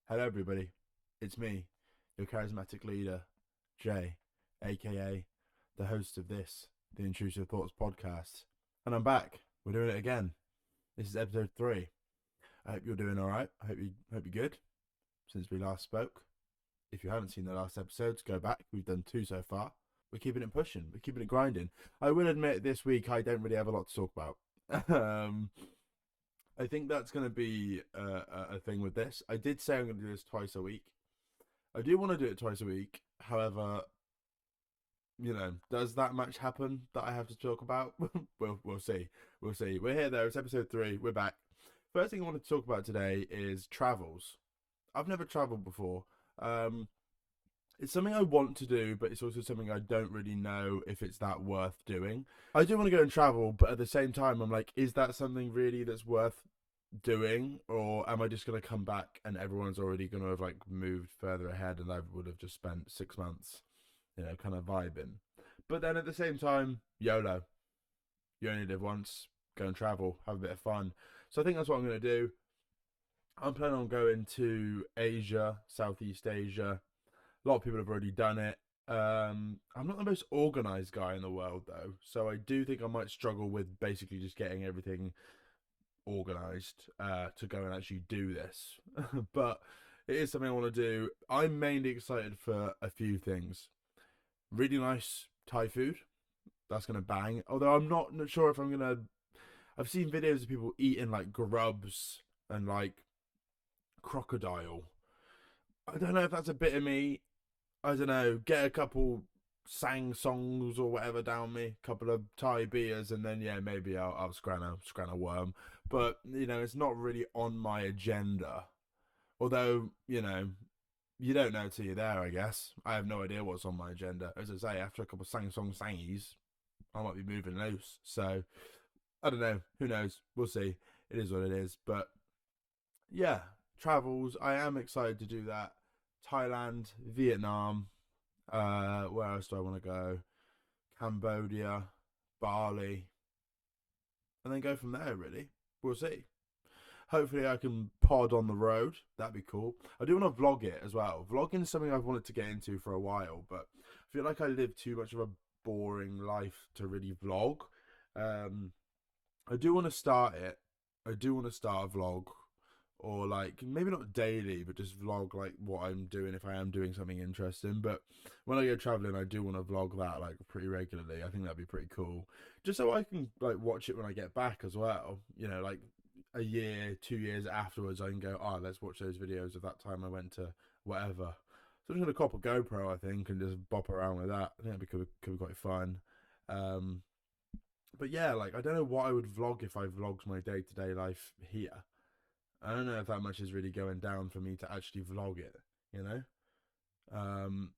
Hello, everybody. It's me, your charismatic leader, Jay, aka the host of the Intrusive Thoughts podcast. And I'm back. We're doing it again. This is episode 3. I hope you're doing all right. I hope you're good since we last spoke. If you haven't seen the last episodes, go back. We've done 2 so far. We're keeping it pushing. We're keeping it grinding. I will admit this week I don't really have a lot to talk about. I think that's going to be a thing with this. I did say I'm going to do this twice a week. I do want to do it twice a week. However, does that much happen that I have to talk about? we'll see. We'll see. We're here though. It's episode 3. We're back. First thing I want to talk about today is travels. I've never traveled before. Um, it's something I want to do, but it's also something I don't really know if it's that worth doing. I do want to go and travel, but at the same time, I'm like, is that something really that's worth doing, or am I just going to come back and everyone's already going to have like moved further ahead and I would have just spent 6 months, kind of vibing? But then at the same time, YOLO, you only live once, go and travel, have a bit of fun. So I think that's what I'm going to do. I'm planning on going to Asia, Southeast Asia. A lot of people have already done it. I'm not the most organized guy in the world though, so I do think I might struggle with basically just getting everything organized to go and actually do this. But it is something I want to do. I'm mainly excited for a few things. Really nice Thai food. That's gonna bang. Although I'm not sure if I'm gonna. I've seen videos of people eating like grubs and like crocodile. I don't know if that's a bit of me. I don't know. Get a couple sang songs or whatever down me, a couple of Thai beers, and then yeah, maybe I'll scran a worm. But it's not really on my agenda. Although you don't know till you're there. I guess I have no idea what's on my agenda. As I say, after a couple of sangies, I might be moving loose. So I don't know. Who knows? We'll see. It is what it is. But yeah, travels. I am excited to do that. Thailand, Vietnam. Where else do I want to go? Cambodia, Bali, and then go from there. Really, we'll see. Hopefully, I can pod on the road. That'd be cool. I do want to vlog it as well. Vlogging is something I've wanted to get into for a while, but I feel like I live too much of a boring life to really vlog. Um, I do want to start it. I do want to start a vlog, or like maybe not daily, but just vlog like what I'm doing if I am doing something interesting. But when I go traveling, I do want to vlog that like pretty regularly. I think that'd be pretty cool, just so I can like watch it when I get back as well. Like a year, 2 years afterwards, I can go, oh, let's watch those videos of that time I went to whatever. So I'm just gonna cop a GoPro, I think, and just bop around with that. I think could be quite fun. Um, but yeah, like I don't know what I would vlog if I vlogged my day to day life here. I don't know if that much is really going down for me to actually vlog it, you know? Um,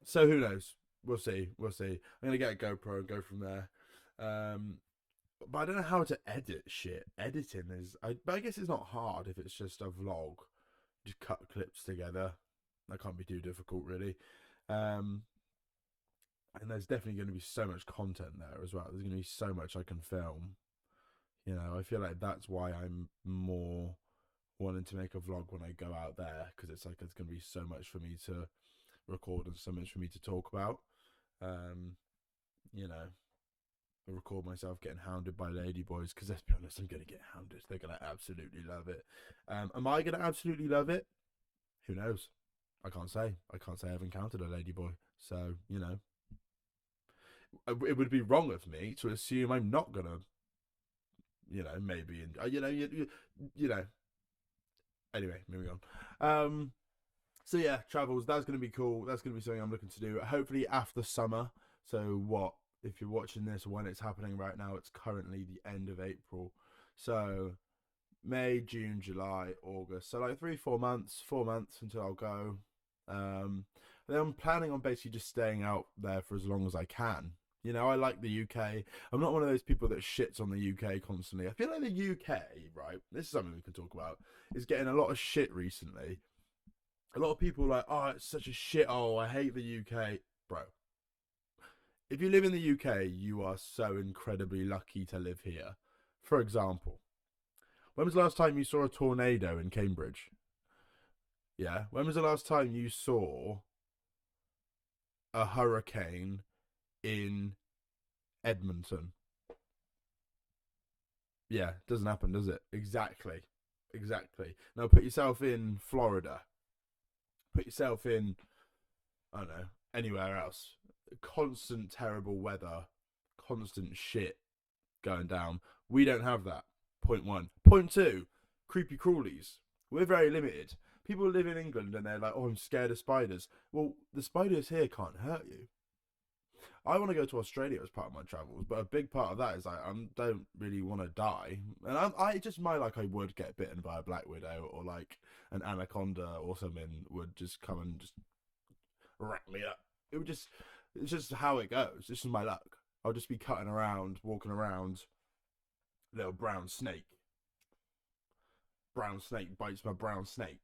so who knows? We'll see. We'll see. I'm gonna get a GoPro and go from there. Um, but I don't know how to edit shit. Editing but I guess it's not hard if it's just a vlog. Just cut clips together. That can't be too difficult, really. Um, and there's definitely going to be so much content there as well. There's going to be so much I can film. I feel like that's why I'm more wanting to make a vlog when I go out there, because it's like it's going to be so much for me to record and so much for me to talk about. Um, you know, I record myself getting hounded by ladyboys, because let's be honest, I'm going to get hounded. They're going to absolutely love it. Am I going to absolutely love it? Who knows? I can't say. I can't say I've encountered a ladyboy. So, it would be wrong of me to assume I'm not going to, maybe, you know, anyway, moving on. So yeah, travels. That's going to be cool. That's going to be something I'm looking to do. Hopefully after summer. So what? If you're watching this when it's happening right now, it's currently the end of April. So May, June, July, August. So like 3, 4 months, 4 months until I'll go. And then I'm planning on basically just staying out there for as long as I can. I like the UK. I'm not one of those people that shits on the UK constantly. I feel like the UK, right? This is something we can talk about. Is getting a lot of shit recently. A lot of people are like, oh, it's such a shit. Oh, I hate the UK, bro. If you live in the UK, you are so incredibly lucky to live here. For example, when was the last time you saw a tornado in Cambridge? Yeah. When was the last time you saw a hurricane in Edmonton? Yeah, doesn't happen, does it? Exactly. Exactly. Now put yourself in Florida. Put yourself in, I don't know, anywhere else. Constant terrible weather, constant shit going down. We don't have that. Point one. Point two, creepy crawlies. We're very limited. People live in England and they're like, oh, I'm scared of spiders. Well, the spiders here can't hurt you. I want to go to Australia as part of my travels, but a big part of that is like I don't really want to die, and I just might like I would get bitten by a black widow or like an anaconda or something would just come and just wrap me up. It would just it's just how it goes. This is my luck. I'll just be cutting around, walking around, little brown snake. Brown snake bites my brown snake.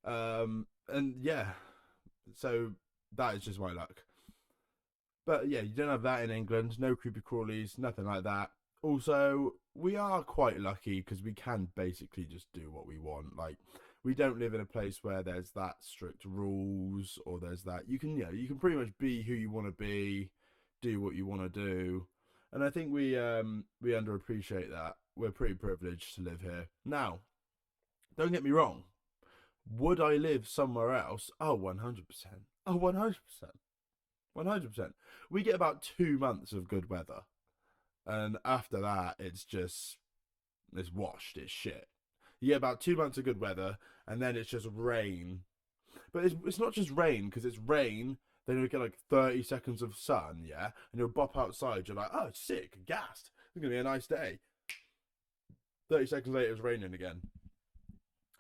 And yeah, so that is just my luck. But yeah, you don't have that in England. No creepy crawlies, nothing like that. Also, we are quite lucky because we can basically just do what we want. Like, we don't live in a place where there's that strict rules or there's that. You can pretty much be who you want to be, do what you want to do, and I think we underappreciate that. We're pretty privileged to live here. Now, don't get me wrong. Would I live somewhere else? Oh, 100%. Oh, 100%. 100%. We get about 2 months of good weather. And after that, it's washed, it's shit. You get about 2 months of good weather, and then it's just rain. But it's not just rain, because it's rain, then you'll get like 30 seconds of sun, yeah? And you'll bop outside, you're like, oh, sick, gassed. It's going to be a nice day. 30 seconds later, it's raining again.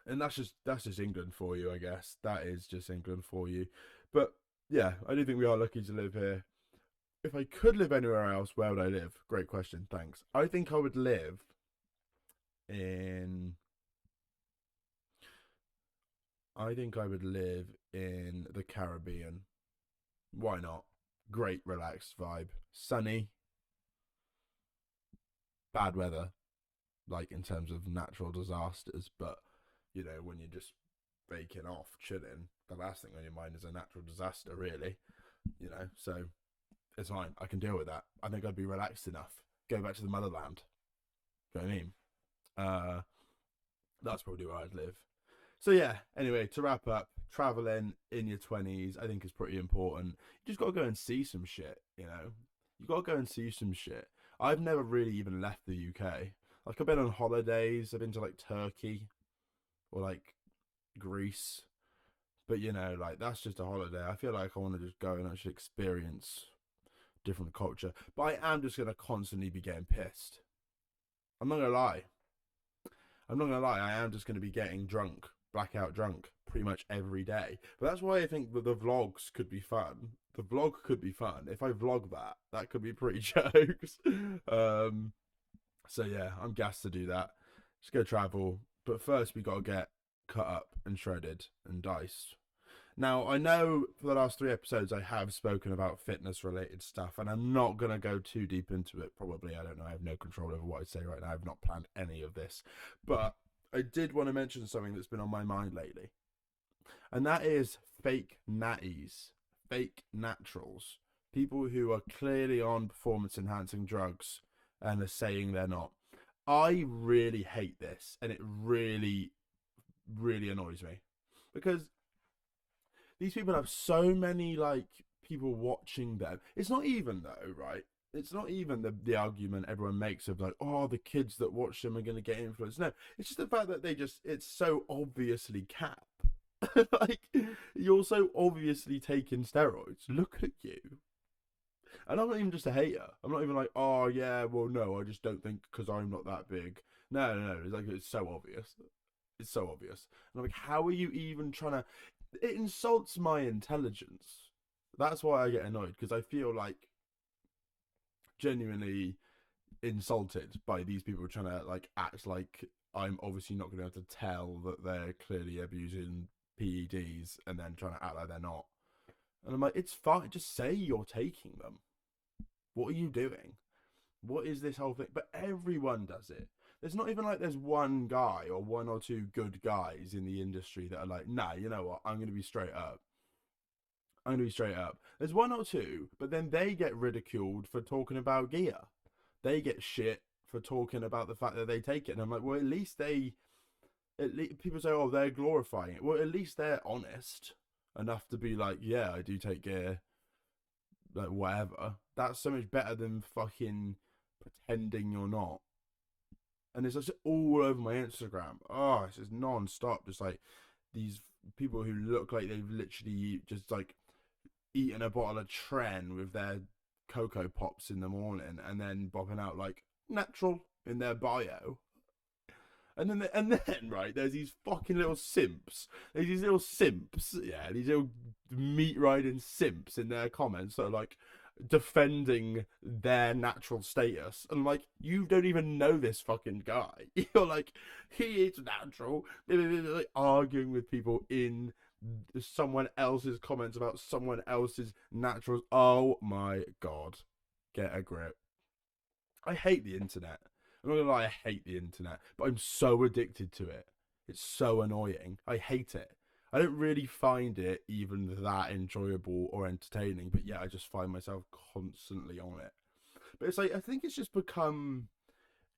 And that's just England for you, I guess. That is just England for you. But yeah, I do think we are lucky to live here. If I could live anywhere else, where would I live? Great question, thanks. I think I would live in. I think I would live in the Caribbean. Why not? Great relaxed vibe. Sunny, bad weather, like in terms of natural disasters, but when you're just baking off, chilling, the last thing on your mind is a natural disaster, really. So it's fine. I can deal with that. I think I'd be relaxed enough. Go back to the motherland. You know what I mean? Uh, that's probably where I'd live. So yeah. Anyway, to wrap up, traveling in your 20s, I think is pretty important. You just got to go and see some shit. You got to go and see some shit. I've never really even left the UK. Like I've been on holidays. I've been to like Turkey or like Greece, but like that's just a holiday. I feel like I want to just go and actually experience different culture. But I am just gonna constantly be getting pissed. I'm not gonna lie. I'm not gonna lie. I am just gonna be getting drunk, blackout drunk, pretty much every day. But that's why I think that the vlogs could be fun. The vlog could be fun if I vlog that. That could be pretty jokes. So yeah, I'm gassed to do that. Just go travel. But first, we gotta get cut up and shredded and diced. Now, I know for the last 3 episodes I have spoken about fitness related stuff, and I'm not going to go too deep into it, probably. I don't know. I have no control over what I say right now. I've not planned any of this. But I did want to mention something that's been on my mind lately, and that is fake natties, fake naturals. People who are clearly on performance enhancing drugs and are saying they're not. I really hate this, and it really, really annoys me because these people have so many like people watching them. It's not even though, right? It's not even the argument everyone makes of like, oh, the kids that watch them are going to get influenced. No, it's just the fact that it's so obviously cap. Like, you're so obviously taking steroids. Look at you. And I'm not even just a hater. I'm not even like, oh yeah, well no, I just don't think because I'm not that big. No, no, no. It's so obvious. It's so obvious. And I'm like, how are you even trying to? It insults my intelligence. That's why I get annoyed because I feel like genuinely insulted by these people trying to like act like I'm obviously not going to be able to tell that they're clearly abusing PEDs and then trying to act like they're not. And I'm like, it's fine. Just say you're taking them. What are you doing? What is this whole thing? But everyone does it. There's not even like there's one guy or one or two good guys in the industry that are like, nah, you know what? I'm going to be straight up. I'm going to be straight up. There's one or two, but then they get ridiculed for talking about gear. They get shit for talking about the fact that they take it. And I'm like, well, at least they, at least people say, oh, they're glorifying it. Well, at least they're honest enough to be like, yeah, I do take gear, like whatever. That's so much better than fucking pretending you're not. And it's just all over my Instagram. Oh, it's just non-stop. Just like these people who look like they've literally just like eaten a bottle of Tren with their Cocoa Pops in the morning and then bopping out like natural in their bio. And then right, there's these fucking little simps. There's these little simps, yeah, these little meat riding simps in their comments that are like defending their natural status. And like, you don't even know this fucking guy. You're like, he is natural, like arguing with people in someone else's comments about someone else's naturals. Oh my god, get a grip. I hate the internet. I'm not gonna lie, I hate the internet, but I'm so addicted to it. It's so annoying. I hate it. I don't really find it even that enjoyable or entertaining, but yeah, I just find myself constantly on it. But it's like, I think it's just become,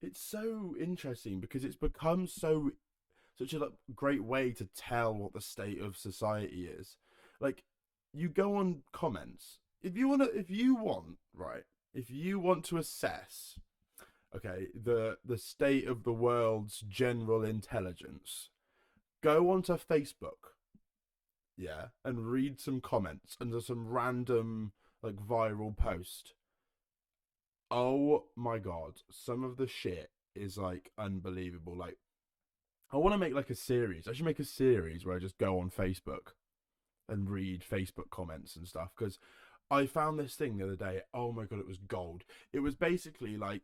it's so interesting because it's become so, such a like, great way to tell what the state of society is. Like, you go on comments. If you want, right, if you want to assess, okay, the state of the world's general intelligence, go onto Facebook, yeah, and read some comments under some random like viral post. Oh my god, some of the shit is like unbelievable. Like, I want to make like a series. I should make a series where I just go on Facebook and read Facebook comments and stuff because I found this thing the other day. Oh my god, it was gold. It was basically like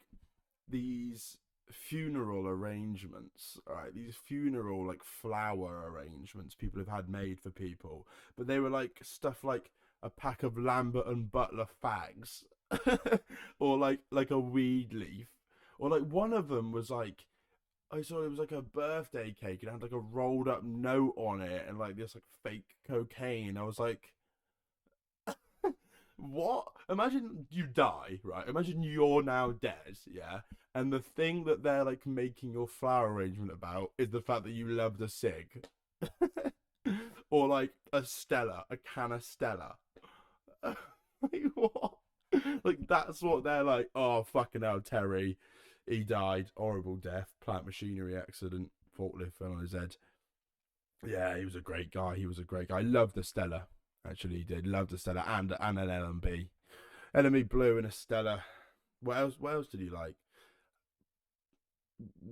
these funeral arrangements, right? These funeral like flower arrangements people have had made for people, but they were like stuff like a pack of Lambert and Butler fags, or like a weed leaf, or like one of them was like I saw it was like a birthday cake and it had like a rolled up note on it and like this like fake cocaine. I was like, what? Imagine you die, right? Imagine you're now dead, yeah? And the thing that they're like making your flower arrangement about is the fact that you loved a cig. Or like a Stella, a can of Stella. Like, what? Like, that's what they're like, oh, fucking hell, Terry. He died. Horrible death. Plant machinery accident. Forklift fell on his head. Yeah, he was a great guy. He was a great guy. I loved the Stella. Actually, he did. Loved the Stella and an LMB. LMB blue and a Stella. What else? What else did he like?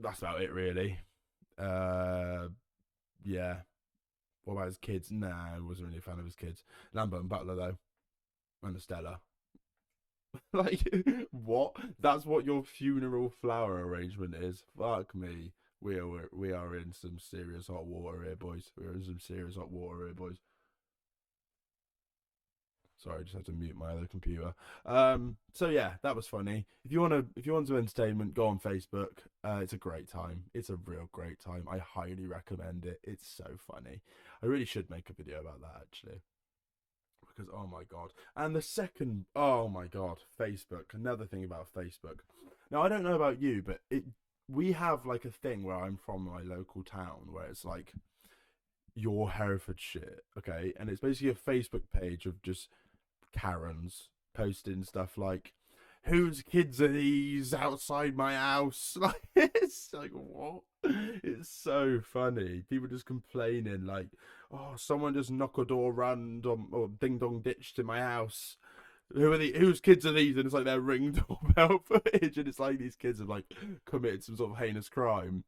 That's about it, really. Uh, yeah. What about his kids? Nah, I wasn't really a fan of his kids. Lambert and Butler though, and a Stella. Like, what? That's what your funeral flower arrangement is. Fuck me. We are in some serious hot water here, boys. We're in some serious hot water here, boys. Sorry, I just had to mute my other computer. So yeah, that was funny. If you want some entertainment, go on Facebook. It's a great time. It's a real great time. I highly recommend it. It's so funny. I really should make a video about that actually. Because oh my god. And the second, oh my god, Facebook. Another thing about Facebook. Now I don't know about you, but we have like a thing where I'm from, my local town, where it's like your Herefordshire, okay, and it's basically a Facebook page of just Karens posting stuff like, "Whose kids are these outside my house?" Like, it's like, what? It's so funny. People just complaining like, "Oh, someone just knock a door round or ding dong ditched in my house. Who are the whose kids are these?" And it's like their ring doorbell footage, and it's like these kids have like committed some sort of heinous crime.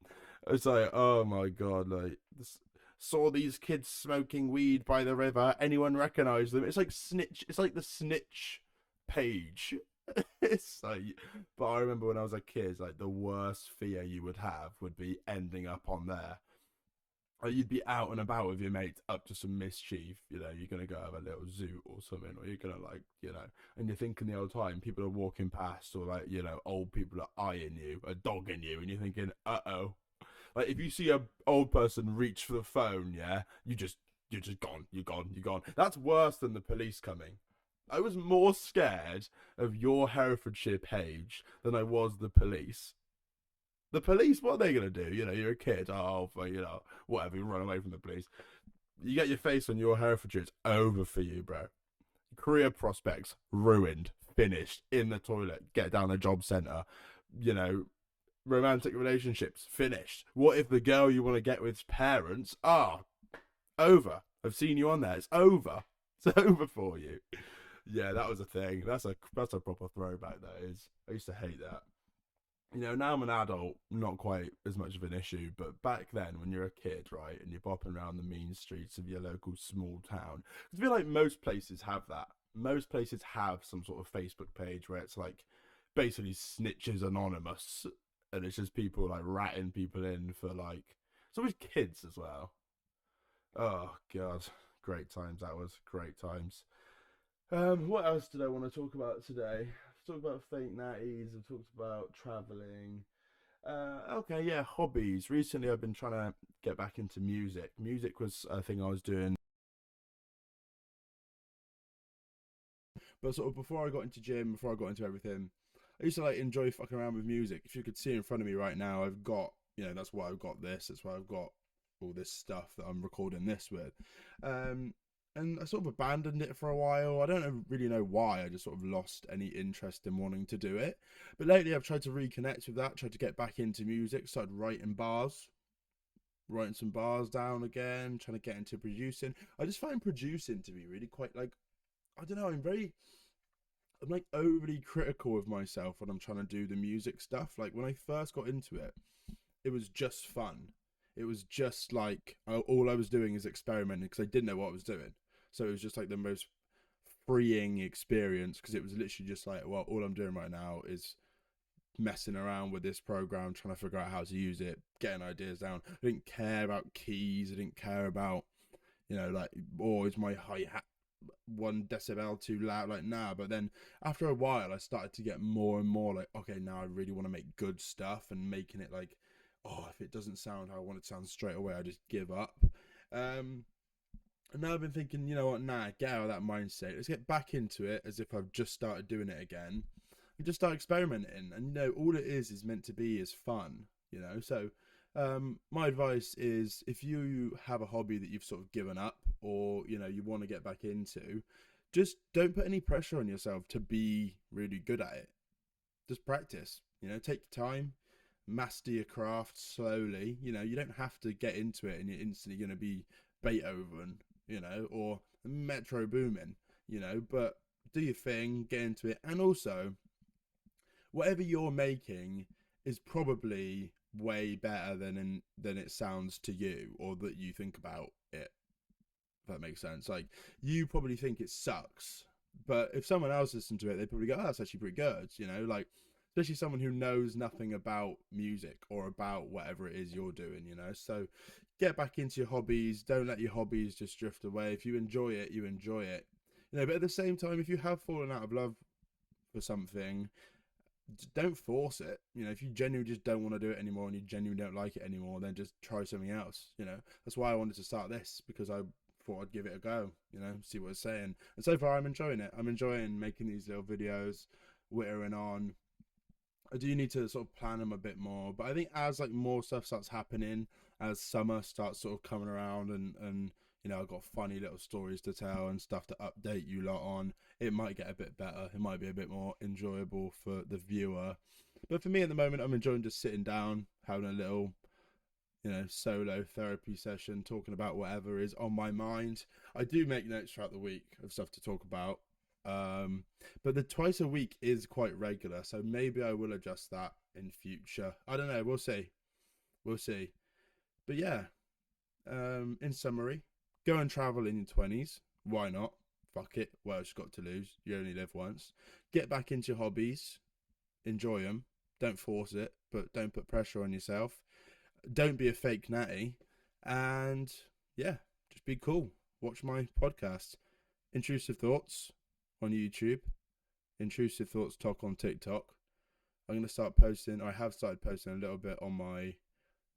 It's like, oh my god, like this, saw these kids smoking weed by the river. Anyone recognize them? It's like snitch. It's like the snitch page. It's like, but I remember when I was a kid, like the worst fear you would have would be ending up on there. Like you'd be out and about with your mates up to some mischief, you're gonna go have a little zoo or something, or you're gonna and you're thinking the whole time people are walking past, or old people are eyeing you, are dogging you, and you're thinking, oh. Like if you see a old person reach for the phone, yeah, you're just gone, you're gone. That's worse than the police coming. I was more scared of your Herefordshire page than I was the police. The police, what are they gonna do? You're a kid. Oh, whatever. You run away from the police. You get your face on your Herefordshire, it's over for you, bro. Career prospects ruined, finished in the toilet. Get down the job centre. You know, romantic relationships finished. What if the girl you want to get with's parents are over? I've seen you on there. It's over. It's over for you. Yeah, that was a thing. That's a proper throwback. That is. I used to hate that. Now I'm an adult, not quite as much of an issue, but back then when you're a kid, right, and you're bopping around the mean streets of your local small town, I feel like most places have that. Most places have some sort of Facebook page where it's like basically Snitches Anonymous, and it's just people like ratting people in for like, it's always kids as well. Oh god, great times that was, great times. What else did I want to talk about today? I've talked about fake natties. I've talked about traveling. Okay, yeah, hobbies. Recently, I've been trying to get back into music. Music was a thing I was doing, but sort of before I got into gym, before I got into everything, I used to like enjoy fucking around with music. If you could see in front of me right now, I've got, that's why I've got this. That's why I've got all this stuff that I'm recording this with. Um, and I sort of abandoned it for a while. I don't really know why. I just sort of lost any interest in wanting to do it. But lately, I've tried to reconnect with that. Tried to get back into music. Started writing some bars down again. Trying to get into producing. I just find producing to be really quite like, I don't know. I'm like overly critical of myself when I'm trying to do the music stuff. Like when I first got into it, it was just fun. It was just like all I was doing is experimenting because I didn't know what I was doing. So it was just like the most freeing experience because it was literally just like, well, all I'm doing right now is messing around with this program, trying to figure out how to use it, getting ideas down. I didn't care about keys. I didn't care about, like, oh, is my hi hat 1 decibel too loud? Like, nah. But then after a while, I started to get more and more like, okay, now I really want to make good stuff, and making it like, oh, if it doesn't sound how I want it to sound straight away, I just give up. And now I've been thinking, you know what, nah, get out of that mindset. Let's get back into it as if I've just started doing it again. And just start experimenting. And, all it is meant to be is fun, So my advice is if you have a hobby that you've sort of given up, or, you want to get back into, just don't put any pressure on yourself to be really good at it. Just practice, take your time, master your craft slowly. You don't have to get into it and you're instantly going to be Beethoven, or Metro Boomin, but do your thing, get into it. And also, whatever you're making is probably way better than it sounds to you, or that you think about it. If that makes sense. Like, you probably think it sucks, but if someone else listens to it, they probably go, oh, that's actually pretty good, like, especially someone who knows nothing about music or about whatever it is you're doing, So get back into your hobbies. Don't let your hobbies just drift away. If you enjoy it, you enjoy it. But at the same time, if you have fallen out of love for something, don't force it. If you genuinely just don't want to do it anymore and you genuinely don't like it anymore, then just try something else. That's why I wanted to start this, because I thought I'd give it a go, see what it's saying. And so far, I'm enjoying it. I'm enjoying making these little videos, whittering on. I do need to sort of plan them a bit more, but I think as like more stuff starts happening, as summer starts sort of coming around, and I've got funny little stories to tell and stuff to update you lot on, it might get a bit better. It might be a bit more enjoyable for the viewer. But for me at the moment, I'm enjoying just sitting down, having a little, solo therapy session, talking about whatever is on my mind. I do make notes throughout the week of stuff to talk about. But the twice a week is quite regular, so maybe I will adjust that in future. I don't know. We'll see. We'll see. But yeah, in summary, go and travel in your 20s. Why not? Fuck it. Well, it's got to lose. You only live once. Get back into your hobbies. Enjoy them. Don't force it, but don't put pressure on yourself. Don't be a fake natty. And yeah, just be cool. Watch my podcast, Intrusive Thoughts, on YouTube, Intrusive Thoughts Talk on TikTok. I'm going to start posting, or I have started posting a little bit on my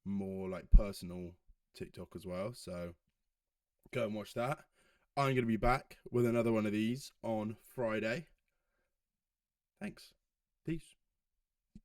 more like personal TikTok as well. So go and watch that. I'm going to be back with another one of these on Friday. Thanks. Peace.